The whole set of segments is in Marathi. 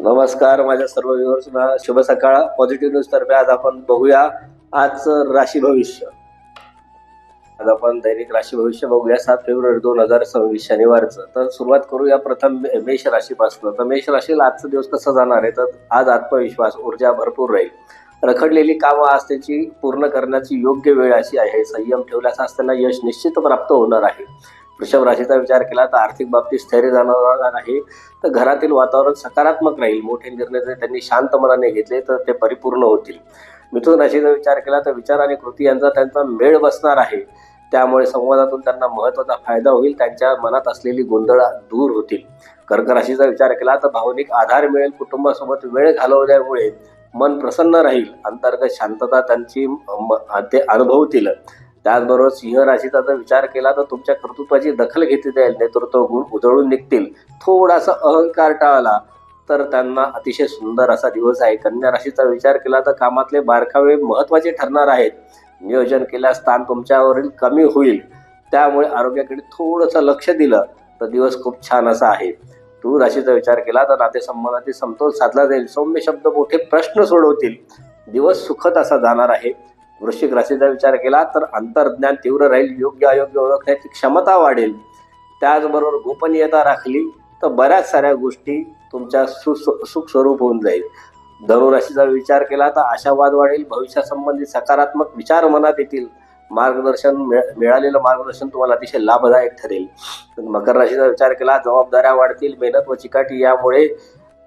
नमस्कार माझ्या सर्व व्ह्युअर्सना शुभ सकाळ. पॉझिटिव्ह न्यूज तर्फे आज आपण बघूया आजचं राशी भविष्य. आज आपण दैनिक राशी भविष्य बघूया 7 फेब्रुवारी 2026 शनिवारचं. तर सुरुवात करूया प्रथम मेष राशीपासून. तर मेष राशीला आजचा दिवस कसा जाणार आहे, तर आज आत्मविश्वास ऊर्जा भरपूर राहील. रखडलेली कामं आज त्याची पूर्ण करण्याची योग्य वेळ अशी आहे. संयम ठेवल्यास आज त्यांना यश निश्चित प्राप्त होणार आहे. वृषभ राशीचा विचार केला तर आर्थिक बाबतीत स्थैर्य जाणवणार आहे. तर घरातील वातावरण सकारात्मक राहील. मोठे निर्णय जर त्यांनी शांत मनाने घेतले तर ते परिपूर्ण होतील. मिथुन राशीचा विचार केला तर विचार आणि कृती यांचा त्यांचा मेळ बसणार आहे. त्यामुळे संवादातून त्यांना महत्त्वाचा फायदा होईल. त्यांच्या मनात असलेली गोंधळ दूर होतील. कर्क राशीचा विचार केला तर भावनिक आधार मिळेल. कुटुंबासोबत वेळ घालवल्यामुळे मन प्रसन्न राहील. अंतर्गत शांतता त्यांची ते अनुभवतील. त्याचबरोबर सिंह राशीचा जर विचार केला तर तुमच्या कर्तृत्वाची दखल घेतली जाईल. नेतृत्व गुण उजळून निघतील. थोडासा अहंकार टाळला तर त्यांना अतिशय सुंदर असा दिवस आहे. कन्या राशीचा विचार केला तर कामातले बारकावे महत्त्वाचे ठरणार आहेत. नियोजन केल्यास ताण तुमच्यावरील कमी होईल. त्यामुळे आरोग्याकडे थोडंसं लक्ष दिलं तर दिवस खूप छान असा आहे. तुळ राशीचा विचार केला तर नातेसंबंधातील समतोल साधला जाईल. सौम्य शब्द मोठे प्रश्न सोडवतील. दिवस सुखद असा जाणार आहे. वृश्चिक राशीचा विचार केला तर अंतर्ज्ञान तीव्र राहील. योग्य अयोग्य ओळखण्याची क्षमता वाढेल. त्याचबरोबर गोपनीयता राखली तर बऱ्याच साऱ्या गोष्टी तुमच्या सुखस्वरूप होऊन जाईल. धनुराशीचा विचार केला तर आशावाद वाढेल. भविष्यासंबंधी सकारात्मक विचार मनात येतील. मिळालेलं मार्गदर्शन तुम्हाला अतिशय लाभदायक ठरेल. मकर राशीचा विचार केला जबाबदाऱ्या वाढतील. मेहनत व चिकाटी यामुळे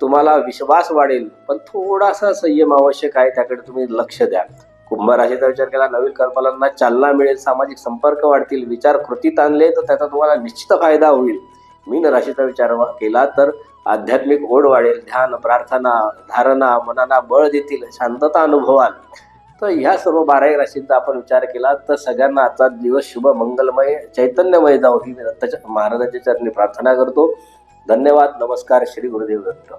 तुम्हाला विश्वास वाढेल. पण थोडासा संयम आवश्यक आहे. त्याकडे तुम्ही लक्ष द्या. कुंभ राशीचा विचार केला नवीन कल्पनांना चालना मिळेल. सामाजिक संपर्क वाढतील. विचार कृतीत आणले तर त्याचा तुम्हाला निश्चित फायदा होईल. मीन राशीचा विचार केला तर आध्यात्मिक ओढ वाढेल. ध्यान प्रार्थना धारणा मनाला बळ देतील. शांतता अनुभवाल. तर ह्या सर्व 12 राशींचा आपण विचार केला तर सगळ्यांना आजचा दिवस शुभ मंगलमय चैतन्यमय जावो ही मी दत्ताच्या महाराजांच्या चरणी प्रार्थना करतो. धन्यवाद. नमस्कार. श्री गुरुदेव दत्त.